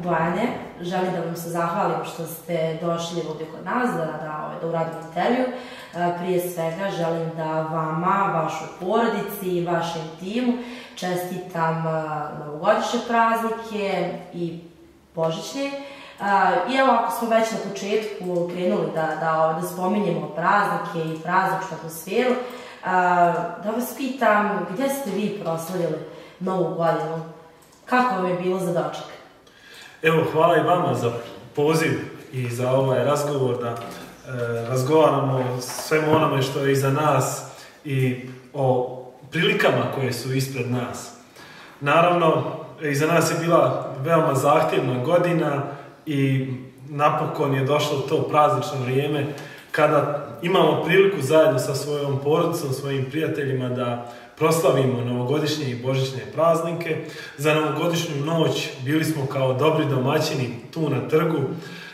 Bojane, želim da vam se zahvalim što ste došli ovdje kod nas da uradimo intervju. Prije svega želim da vama, vašoj porodici i vašem timu čestitam novogodišnje praznike i božićne. I evo, ako smo već na početku krenuli da spominjemo praznike i prazničnu atmosferu, da vas pitam gdje ste vi proslavili Novu godinu? Kako vam je bilo za doček? Evo, hvala i vama za poziv i za ovaj razgovor, da razgovaramo o svemu onome što je iza nas i o prilikama koje su ispred nas. Naravno, iza nas je bila veoma zahtjevna godina i napokon je došlo to praznično vrijeme kada imamo priliku zajedno sa svojom porodicom, svojim prijateljima da proslavimo novogodišnje i božićne praznike. Za novogodišnju noć bili smo kao dobri domaćini tu na trgu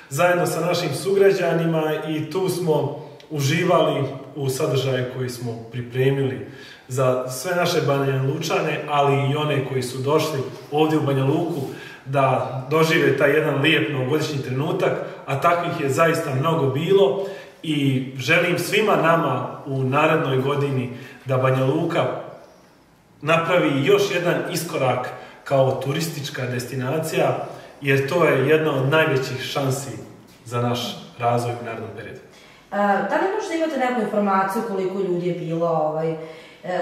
zajedno sa našim sugrađanima i tu smo uživali u sadržaju koji smo pripremili za sve naše Banja Lučane, ali i one koji su došli ovdje u Banja Luku da dožive taj jedan lijep novogodišnji trenutak, a takvih je zaista mnogo bilo i želim svima nama u narednoj godini da Banja Luka napravi još jedan iskorak kao turistička destinacija, jer to je jedna od najvećih šansi za naš razvoj u narednom periodu. Da li možda imate neku informaciju koliko ljudi je bilo,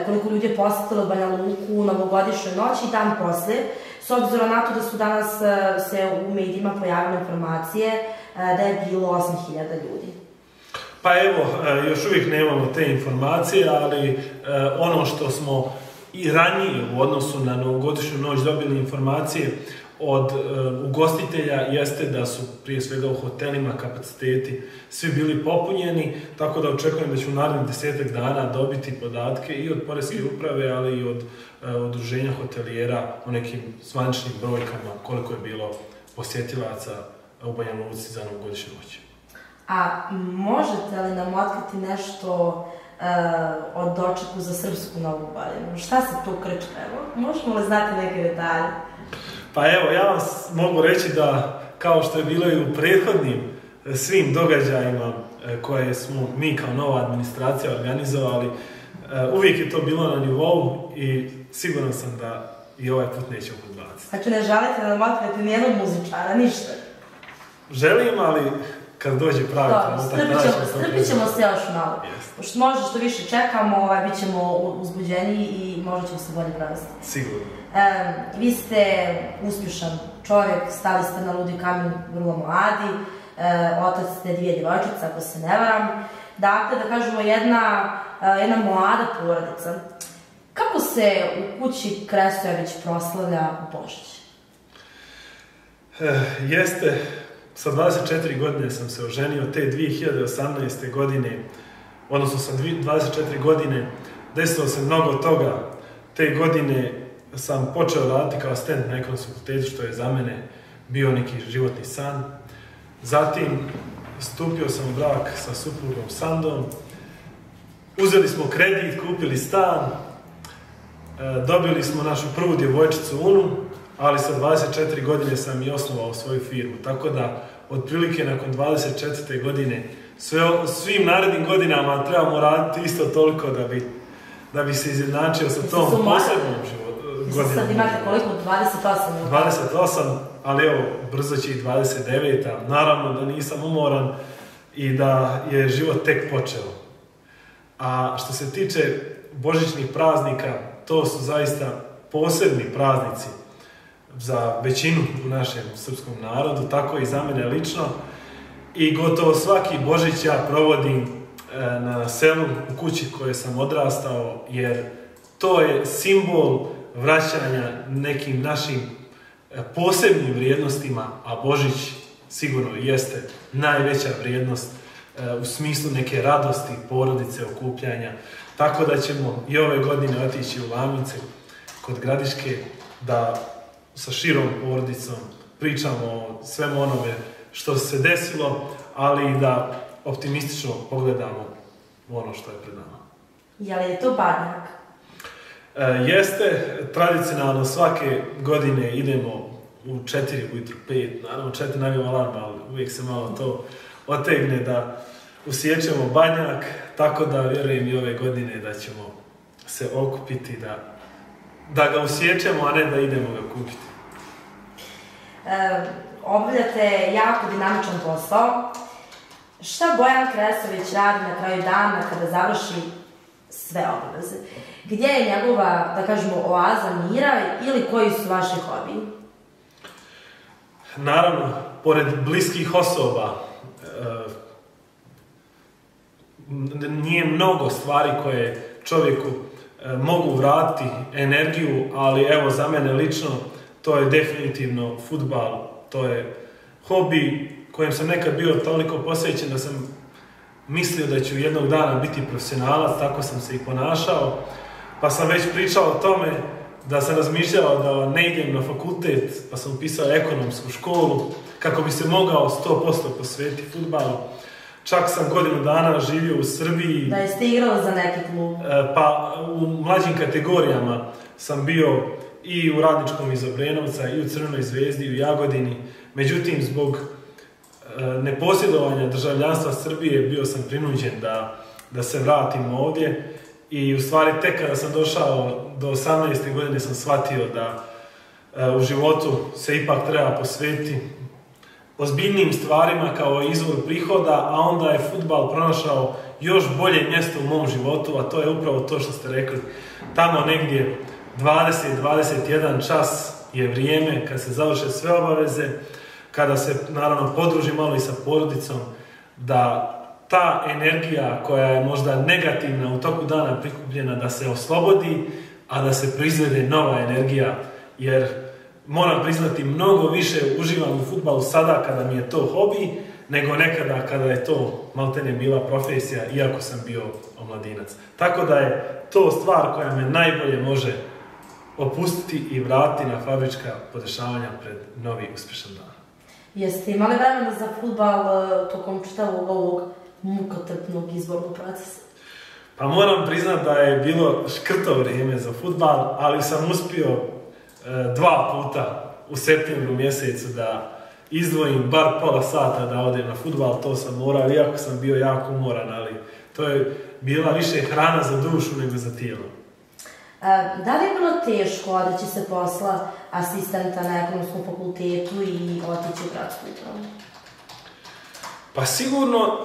koliko ljudi je posjetilo Banja Luku u novogodišnjoj noći i dan poslije, s obzirom na to da su danas se u medijima pojavile informacije da je bilo 8.000 ljudi? Pa evo, još uvijek nemamo te informacije, ali ono što smo i ranije u odnosu na novogodišnju noć dobili informacije od ugostitelja jeste da su prije svega u hotelima kapaciteti svi bili popunjeni, tako da očekujem da ću u narednih 10 dana dobiti podatke i od Poreske uprave, ali i od udruženja hotelijera o nekim zvaničnim brojkama koliko je bilo posjetilaca u Banja Luci za novogodišnju noć. A možete li nam otkriti nešto o dočeku za srpsku Novu godinu? Šta se tu krče? Možemo li znati neke detalje? Pa evo, ja vam mogu reći da, kao što je bilo i u prethodnim svim događajima koje smo mi kao nova administracija organizovali, uvijek je to bilo na nivou i siguran sam da i ovaj put nećemo podbaciti. Znači ne želite da nam otkriti nijednog muzičara, ništa? Želim, ali kad dođe pravi trenutak... Strpit ćemo se još malo. Pošto možda što više čekamo, bit ćemo uzbuđeni i možda ćemo se bolje provesti. Sigurno. Vi ste uspješan čovjek, stali ste na ludi kamen vrlo mladi, otac ste 2 djevojčice, ako se ne varam. Dakle, da kažemo, jedna mlada porodica. Kako se u kući Kresojević proslavlja Božić? Jeste, sa 24 godine sam se oženio, te 2018. godine, odnosno sa 24 godine, desilo se mnogo toga. Te godine sam počeo raditi kao asistent na Ekonomskom fakultetu, što je za mene bio neki životni san. Zatim stupio sam u brak sa suprugom Sandom, uzeli smo kredit, kupili stan, dobili smo našu prvu djevojčicu Unu, ali sa 24 godine sam i osnovao svoju firmu. Tako da, otprilike nakon 24. godine, svim narednim godinama trebamo raditi isto toliko da bi se izjednačio sa tom posebnom godinom. Sad imate koliko? 28? 28, ali evo, brzo će i 29. Naravno da nisam umoran i da je život tek počeo. A što se tiče božićnih praznika, to su zaista posebni praznici za većinu u našem srpskom narodu, tako i za mene lično. I gotovo svaki Božić ja provodim na selu, u kući koje sam odrastao, jer to je simbol vraćanja nekim našim posebnim vrijednostima, a Božić sigurno jeste najveća vrijednost u smislu neke radosti, porodice, okupljanja. Tako da ćemo i ove godine otići u Lamice kod Gradiške da sa širom porodicom pričamo o svemu onome što se desilo, ali i da optimistično pogledamo ono što je pred nama. Je li je to Badnjak? Jeste, tradicionalno svake godine idemo u 4 ujutru, 5, naravno 4 navijemo alarm, ali uvijek se malo to otegne da usjećemo Banjak, tako da vjerujem i ove godine da ćemo se okupiti, da ga usjećemo, a ne da idemo ga kupiti. Obavljate jako dinamičan posao. Šta Bojan Kresović radi na kraju dana kada završi sve obaveze? Gdje je njegova, da kažemo, oaza mira ili koji su vaši hobiji? Naravno, pored bliskih osoba, nije mnogo stvari koje čovjeku mogu vratiti energiju, ali evo za mene lično to je definitivno fudbal, to je hobi kojem sam nekad bio toliko posvećen da sam mislio da ću jednog dana biti profesionalac, tako sam se i ponašao, pa sam već pričao o tome da sam razmišljao da ne idem na fakultet, pa sam upisao ekonomsku školu kako bi se mogao 100% posvetiti fudbalu. Čak sam godinu dana živio u Srbiji. Da jeste igrali za neki klub? Pa u mlađim kategorijama sam bio i u Radničkom iz Obrenovca, i u Crvenoj Zvezdi, i u Jagodini. Međutim, zbog neposjedovanja državljanstva Srbije bio sam prinuđen da se vratim ovdje. I u stvari tek kada sam došao do 18. godine sam shvatio da u životu se ipak treba posvetiti ozbiljnim stvarima kao izvor prihoda, a onda je fudbal pronašao još bolje mjesto u mom životu, a to je upravo to što ste rekli. Tamo negdje 20-21 čas je vrijeme kad se završe sve obaveze, kada se naravno podruži malo i sa porodicom, da ta energija koja je možda negativna u toku dana prikupljena da se oslobodi, a da se proizvede nova energija, jer moram priznati, mnogo više uživam u fudbalu sada kada mi je to hobi, nego nekada kada je to maltene bila profesija, iako sam bio omladinac. Tako da je to stvar koja me najbolje može opustiti i vratiti na fabrička podešavanja pred novi uspješan dan. Jeste imali vremena za fudbal tokom čitavog ovog mukotrpnog izbornog procesa? Pa moram priznati da je bilo škrto vrijeme za fudbal, ali sam uspio 2 puta u septembru mjesecu da izdvojim bar pola sata da odem na fudbal. To sam morao, iako sam bio jako umoran, ali to je bila više hrana za dušu nego za tijelo. Da li je bilo teško odreći se posla asistenta na ekonomskom fakultetu i otići u gradsku upravu? Pa sigurno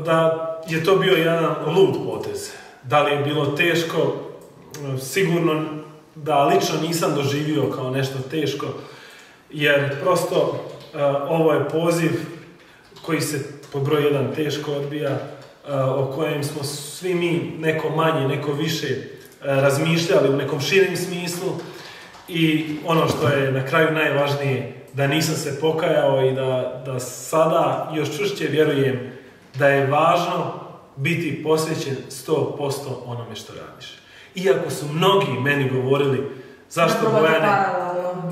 da je to bio jedan lud potez. Da li je bilo teško? Sigurno da lično nisam doživio kao nešto teško, jer prosto ovo je poziv koji se pod broj 1 teško odbija, o kojem smo svi mi neko manje, neko više razmišljali u nekom širim smislu, i ono što je na kraju najvažnije, da nisam se pokajao i da sada još čvršće vjerujem da je važno biti posvećen 100% onome što radiš. Iako su mnogi meni govorili zašto Bojane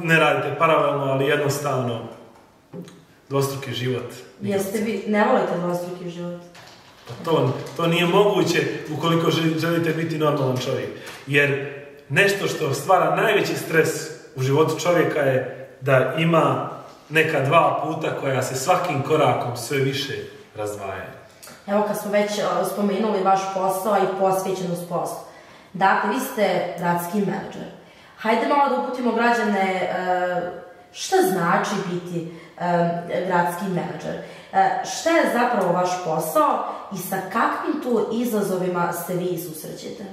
ne radite paralelno, ali jednostavno dvostruki život. Jeste vi, ne volite dvostruki život? Pa to nije moguće ukoliko želite biti normalan čovjek. Jer nešto što stvara najveći stres u životu čovjeka je da ima neka 2 puta koja se svakim korakom sve više razdvajaju. Evo kad smo već spomenuli vaš posao i posvećenost poslu. Dakle, vi ste gradski menadžer. Hajde malo da uputimo građane šta znači biti gradski menadžer. Šta je zapravo vaš posao i sa kakvim tu izazovima se vi susrećete?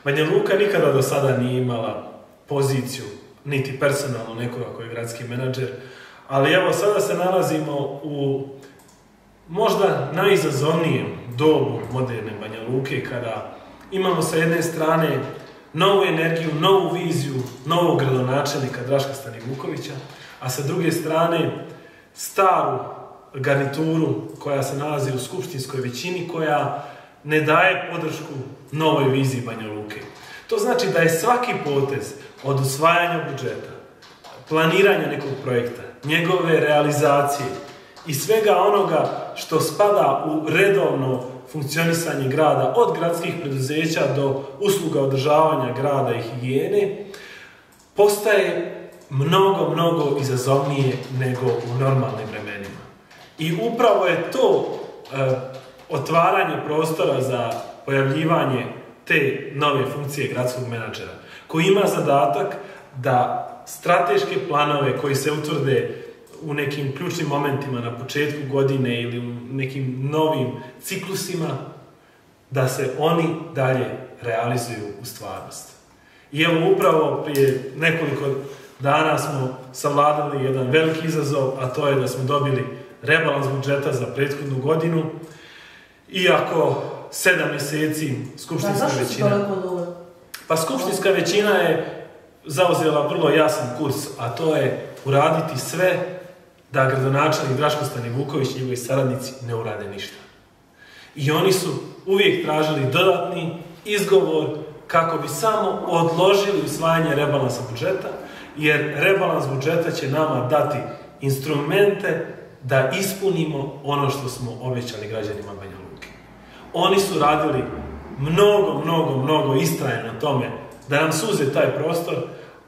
Banja Luka nikada do sada nije imala poziciju, niti personalno nekoga koji je gradski menadžer, ali evo sada se nalazimo u možda najizazovnijem dobu moderne Banja Luke, kada imamo sa jedne strane novu energiju, novu viziju, novog gradonačelnika Draška Stanivukovića, a sa druge strane staru garnituru koja se nalazi u skupštinskoj većini, koja ne daje podršku novoj viziji Banja Luke. To znači da je svaki potez od usvajanja budžeta, planiranja nekog projekta, njegove realizacije i svega onoga što spada u redovno funkcionisanje grada, od gradskih preduzeća do usluga održavanja grada i higijene, postaje mnogo izazovnije nego u normalnim vremenima. I upravo je to otvaranje prostora za pojavljivanje te nove funkcije gradskog menadžera, koji ima zadatak da strateške planove koji se utvrde u nekim ključnim momentima na početku godine ili u nekim novim ciklusima, da se oni dalje realizuju u stvarnost. I evo upravo prije nekoliko dana smo savladali jedan veliki izazov, a to je da smo dobili rebalans budžeta za prethodnu godinu, iako 7 mjeseci skupštinska većina... Pa skupštinska većina je zauzela vrlo jasan kurs, a to je uraditi sve da gradonačelnik Draško Stanivuković i njegovi saradnici ne urade ništa. I oni su uvijek tražili dodatni izgovor kako bi samo odložili usvajanje rebalansa budžeta, jer rebalans budžeta će nama dati instrumente da ispunimo ono što smo obećali građanima Banja Luke. Oni su radili mnogo istrajno na tome da nam suze taj prostor,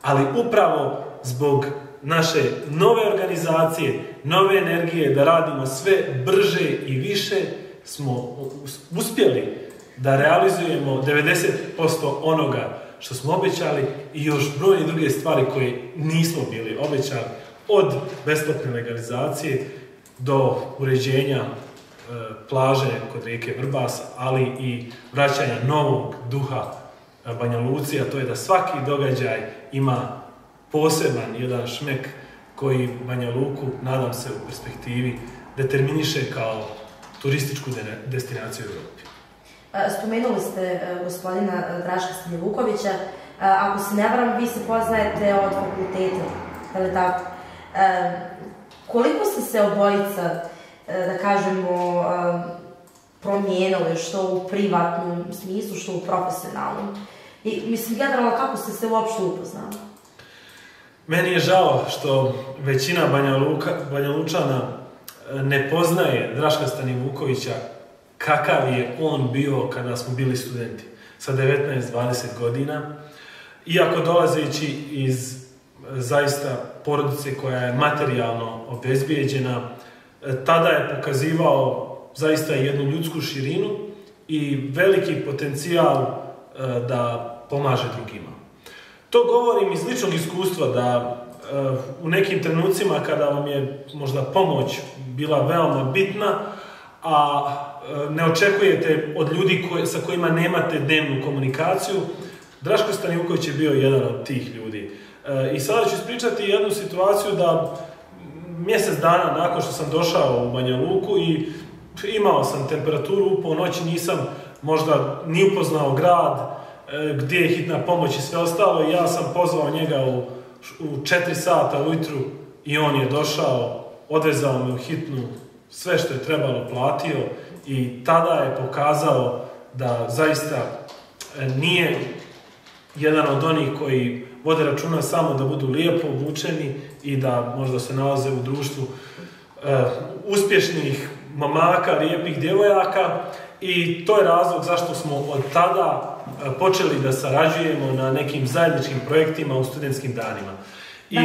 ali upravo zbog naše nove organizacije, nove energije, da radimo sve brže i više, smo uspjeli da realizujemo 90% onoga što smo obećali i još brojne druge stvari koje nismo bili obećali, od besplatne legalizacije do uređenja plaže kod rijeke Vrbas, ali i vraćanja novog duha Banja Luci, a to je da svaki događaj ima poseban jedan šmek koji Banja Luku, nadam se u perspektivi, determiniše kao turističku destinaciju u Europi. Spomenuli ste gospodina Draška Stanivukovića. Ako se ne varam, vi se poznajete od fakulteta, je li tako? Koliko ste se obojica, da kažemo, promijenili, što u privatnom smislu, što u profesionalnom? I mislim, generalno, kako ste se uopšte upoznali? Meni je žao što većina Banja Lučana ne poznaje Draška Stanivukovića kakav je on bio kada smo bili studenti sa 19-20 godina. Iako dolazeći iz zaista porodice koja je materijalno obezbijeđena, tada je pokazivao zaista jednu ljudsku širinu i veliki potencijal da pomaže drugima. To govorim iz ličnog iskustva, da u nekim trenucima kada vam je možda pomoć bila veoma bitna, a ne očekujete od ljudi sa kojima nemate dnevnu komunikaciju, Draško Stanivuković je bio jedan od tih ljudi. I sada ću ispričati jednu situaciju da mjesec dana nakon što sam došao u Banja Luku i imao sam temperaturu, u ponoći nisam možda ni upoznao grad, gdje je hitna pomoć i sve ostalo, i ja sam pozvao njega u 4 sata ujutru i on je došao, odvezao me u hitnu, sve što je trebalo platio, i tada je pokazao da zaista nije jedan od onih koji vode računa samo da budu lijepo obučeni i da možda se nalaze u društvu uspješnih momaka, lijepih djevojaka, i to je razlog zašto smo od tada počeli da sarađujemo na nekim zajedničkim projektima u studentskim danima.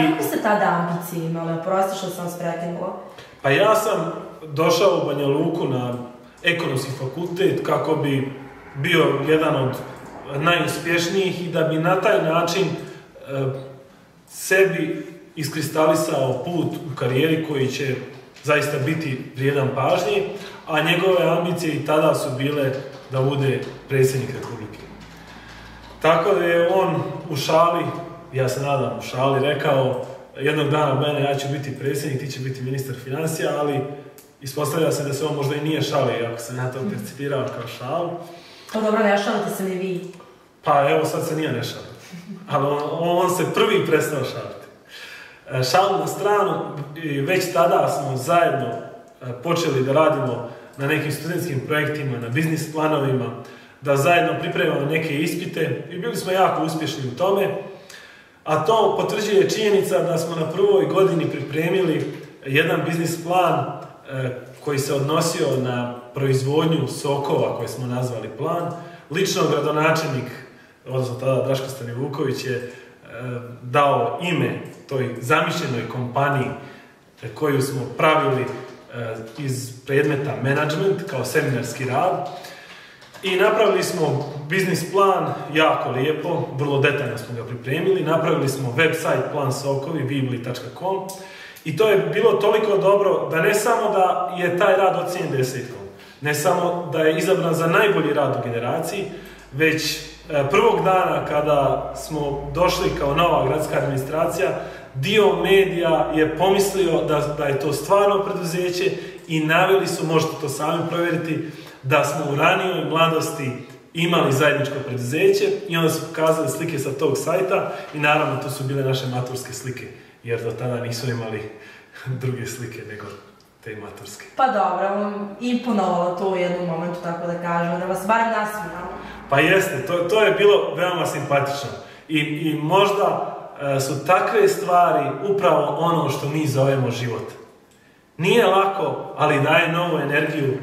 Kako ste tada ambicije imali? Oprosti što sam vas prekinula. Pa ja sam došao u Banja Luku na ekonomski fakultet kako bi bio jedan od najuspješnijih i da bi na taj način sebi iskristalisao put u karijeri koji će zaista biti vrijedan pažnje, a njegove ambicije i tada su bile da bude predsjednik Republike. Tako da je on u šali, ja se nadam u šali, rekao jednog dana, mene, ja ću biti predsjednik, ti će biti ministar financija, ali ispostavlja se da se on možda i nije šalio, iako sam ja to percipirao kao šalu. Pa dobro, ne šalite se ni vi. Pa evo, sad se nije ne šalio. Ali on se prvi prestao šaliti. Šalu na stranu, već tada smo zajedno počeli da radimo na nekim studentskim projektima, na biznis planovima, da zajedno pripremamo neke ispite i bili smo jako uspješni u tome. A to potvrđuje činjenica da smo na prvoj godini pripremili jedan biznis plan koji se odnosio na proizvodnju sokova, koje smo nazvali plan. Lično gradonačelnik, odnosno tada Draško Stanivuković, je dao ime toj zamišljenoj kompaniji koju smo pravili iz predmeta management kao seminarski rad. I napravili smo biznis plan, jako lijepo, vrlo detaljno smo ga pripremili. Napravili smo website plan sokovi, vibli.com i to je bilo toliko dobro da ne samo da je taj rad ocijenjen 10, ne samo da je izabran za najbolji rad u generaciji, već prvog dana kada smo došli kao nova gradska administracija, dio medija je pomislio da je to stvarno preduzeće i naveli su, možete to sami provjeriti, da smo u ranijoj mladosti imali zajedničko preduzeće i onda su pokazali slike sa tog sajta i naravno to su bile naše maturske slike, jer do tada nisu imali druge slike nego te maturske. Pa dobro, imponovalo to u jednom momentu, tako da kažem, da vas barem nasmijamo. Pa jeste, to je bilo veoma simpatično i možda su takve stvari upravo ono što mi zovemo život. Nije lako, ali daje novu energiju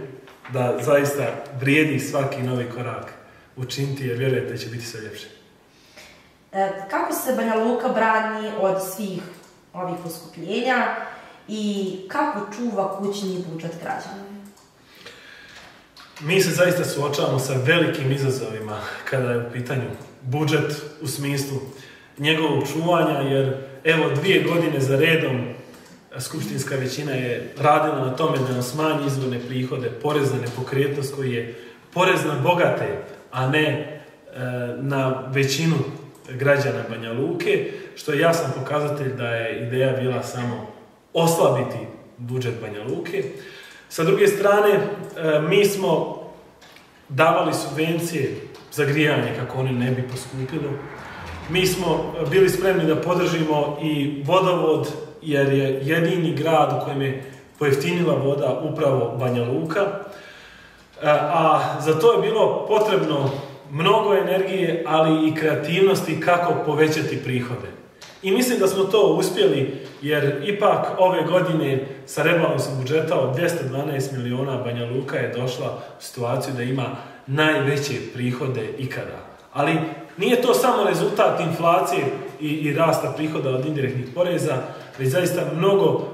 da zaista vrijedi svaki novi korak učiniti, jer vjerujete da će biti sve ljepše. Kako se Banja Luka brani od svih ovih poskupljenja i kako čuva kućni budžet građana? Mi se zaista suočavamo sa velikim izazovima kada je u pitanju budžet u smislu njegovog čuvanja, jer evo 2 godine za redom skupštinska većina je radila na tome da nam smanji izvorne prihode, porez na nepokretnost koji je porez na bogate, a ne na većinu građana Banja Luke, što je jasan pokazatelj da je ideja bila samo oslabiti budžet Banja Luke. Sa druge strane, mi smo davali subvencije za grijanje kako oni ne bi poskupili. Mi smo bili spremni da podržimo i vodovod, jer je jedini grad u kojem je pojeftinila voda upravo Banja Luka. A za to je bilo potrebno mnogo energije, ali i kreativnosti kako povećati prihode. I mislim da smo to uspjeli, jer ipak ove godine sa rebalansom budžeta od 212 miliona Banja Luka je došla u situaciju da ima najveće prihode ikada. Ali nije to samo rezultat inflacije i rasta prihoda od indirektnih poreza, već zaista mnogo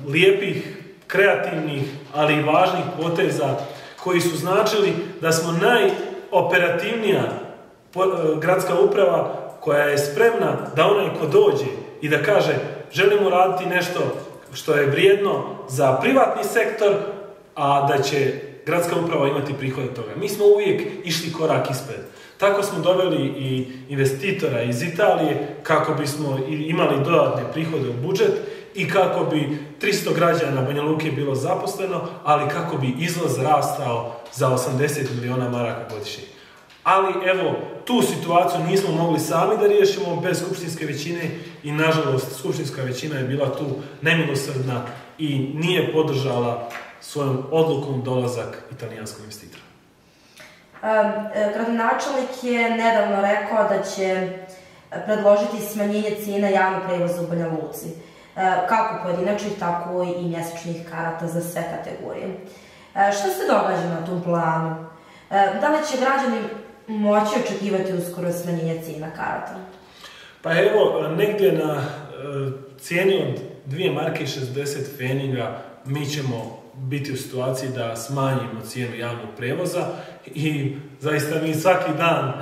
lijepih, kreativnih, ali i važnih poteza koji su značili da smo najoperativnija gradska uprava koja je spremna da onaj ko dođe i da kaže želimo raditi nešto što je vrijedno za privatni sektor, a da će gradska uprava imati prihod od toga. Mi smo uvijek išli korak ispred. Tako smo doveli i investitora iz Italije kako bismo imali dodatne prihode u budžet i kako bi 300 građana Banja Luke bilo zaposleno, ali kako bi izvoz rastao za 80 miliona maraka godišnje. Ali evo, tu situaciju nismo mogli sami da riješimo bez skupštinske većine i nažalost skupštinska većina je bila tu nemilosrdna i nije podržala svojom odlukom dolazak italijanskog investitora. Gradonačelnik je nedavno rekao da će predložiti smanjenje cijena javnog prevoza u Banja Luci, kako pojedinačnih, tako i mjesečnih karata za sve kategorije. Što se događa na tom planu? Da li će građani moći očekivati uskoro smanjenje cijena karata? Pa evo, negdje na cijeni od 2 marke i 60 pfeniga mi ćemo biti u situaciji da smanjimo cijenu javnog prevoza i zaista mi svaki dan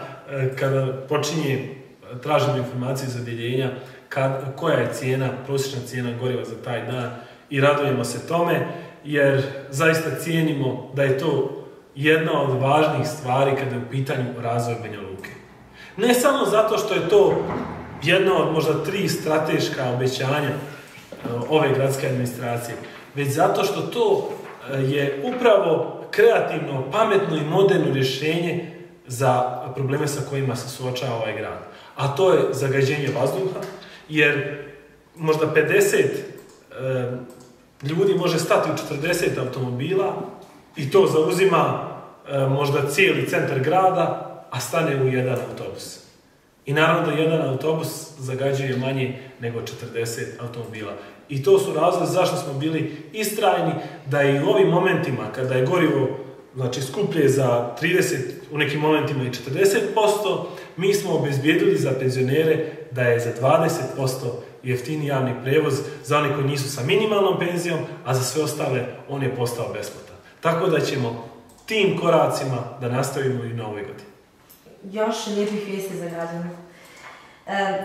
kada počinje tražimo informacije za odjeljenja koja je cijena, prosječna cijena goriva za taj dan i radujemo se tome jer zaista cijenimo da je to jedna od važnih stvari kada je u pitanju razvoj Banja Luke. Ne samo zato što je to jedna od možda 3 strateška obećanja ove gradske administracije, već zato što to je upravo kreativno, pametno i moderno rješenje za probleme sa kojima se suočava ovaj grad. A to je zagađenje vazduha, jer možda 50 ljudi može stati u 40 automobila i to zauzima možda cijeli centar grada, a stane u jedan autobus. I naravno da jedan autobus zagađuje manje nego 40 automobila. I to su razlozi zašto smo bili istrajni da i u ovim momentima kada je gorivo skuplje za 30, u nekim momentima i 40%, mi smo obezbijedili za penzionere da je za 20% i jeftiniji javni prijevoz za one koji nisu sa minimalnom penzijom, a za sve ostale on je postao besplatan. Tako da ćemo tim koracima da nastavimo i na ovoj godini. Još lijepih vijesti za građane.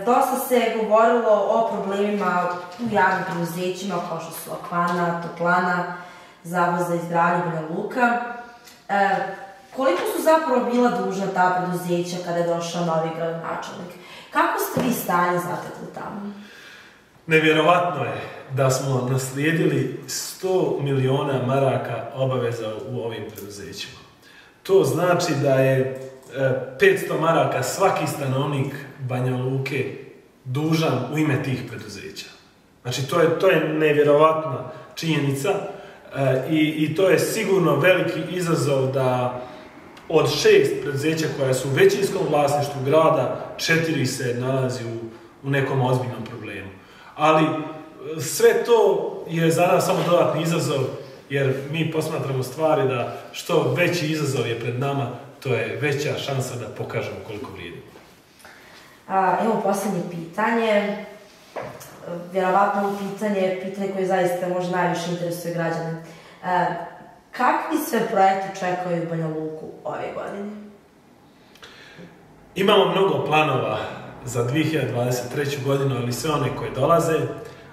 Dosta se govorilo o problemima u javnim preduzećima kao što su Akvana, Toplana, Zavod za izgradnju Banja Luka. Koliko su zapravo bila dužna ta preduzeća kada je došao novi gradonačelnik? Kako ste vi stanje zatekli tamo? Nevjerovatno je da smo naslijedili 100 miliona maraka obaveza u ovim preduzećima. To znači da je 500 maraka svaki stanovnik Banja Luke dužan u ime tih preduzeća. Znači, to je nevjerovatna činjenica i to je sigurno veliki izazov da od 6 preduzeća koja su u većinskom vlasništvu grada, 4 se nalazi u nekom ozbiljnom problemu. Ali sve to je za nas samo dodatni izazov, jer mi posmatramo stvari da što veći izazov je pred nama, to je veća šansa da pokažemo koliko vrijedimo. Evo posljednje pitanje. Vjerovatno ovo pitanje koje zaista možda najviše interesuje građane. Kakvi sve projekti čekaju Banja Luku ove godine? Imamo mnogo planova za 2023. godinu, ali sve one koje dolaze,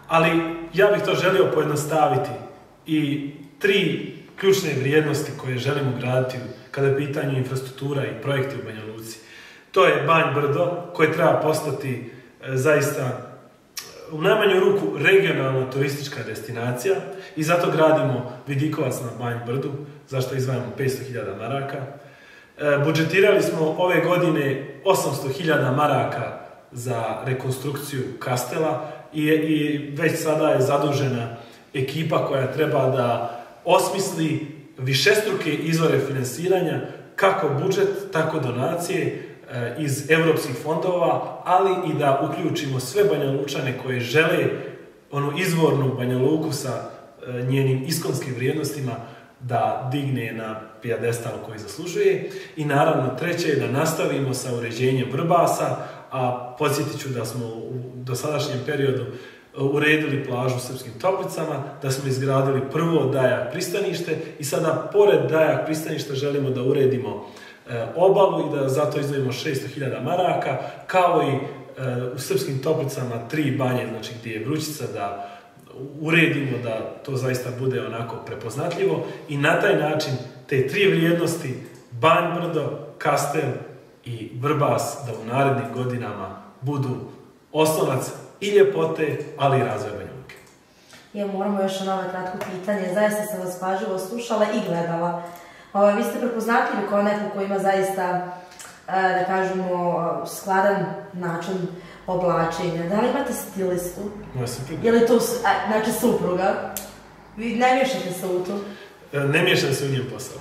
ali ja bih to želio pojednostaviti i 3 ključne vrijednosti koje želimo graditi kada je pitanje infrastruktura i projekti u Banja Luci. To je Banj Brdo, koje treba postati zaista u najmanju ruku regionalna turistička destinacija i zato gradimo vidikovac na Banj Brdu, zašto izdvajamo 500.000 maraka. Budžetirali smo ove godine 800.000 maraka za rekonstrukciju Kastela i već sada je zadužena ekipa koja treba da osmisli višestruke izvore finansiranja, kako budžet, tako donacije iz europskih fondova, ali i da uključimo sve Banja Lučane koje žele onu izvornu Banja Luku sa njenim iskonskim vrijednostima da digne na pijedestal koji zaslužuje. I naravno, treće je da nastavimo sa uređenjem Vrbasa, a podsjetit ću da smo u dosadašnjem periodu uredili plažu u Srpskim Toplicama, da smo izgradili prvo Dajak pristanište i sada pored Dajak pristaništa želimo da uredimo obalu i da zato izdvojimo 600.000 maraka, kao i u Srpskim Toplicama 3 banje, znači gdje je vrućica, da uredimo da to zaista bude onako prepoznatljivo i na taj način te 3 vrijednosti, Banj Brdo, Kastel i Vrbas, da u narednim godinama budu oslonac i ljepote, ali i razvoja Banja Luke. Moramo još na ovo kratko pitanje. Zaista sam vas pažljivo slušala i gledala. Vi ste prepoznatljivi kao neko ko ima zaista, da kažemo, skladan način oblačenja. Da li imate stilistu? Moja supruga. Je li to, znači supruga? Vi ne miješate se u to? Ne miješam se u njen posao.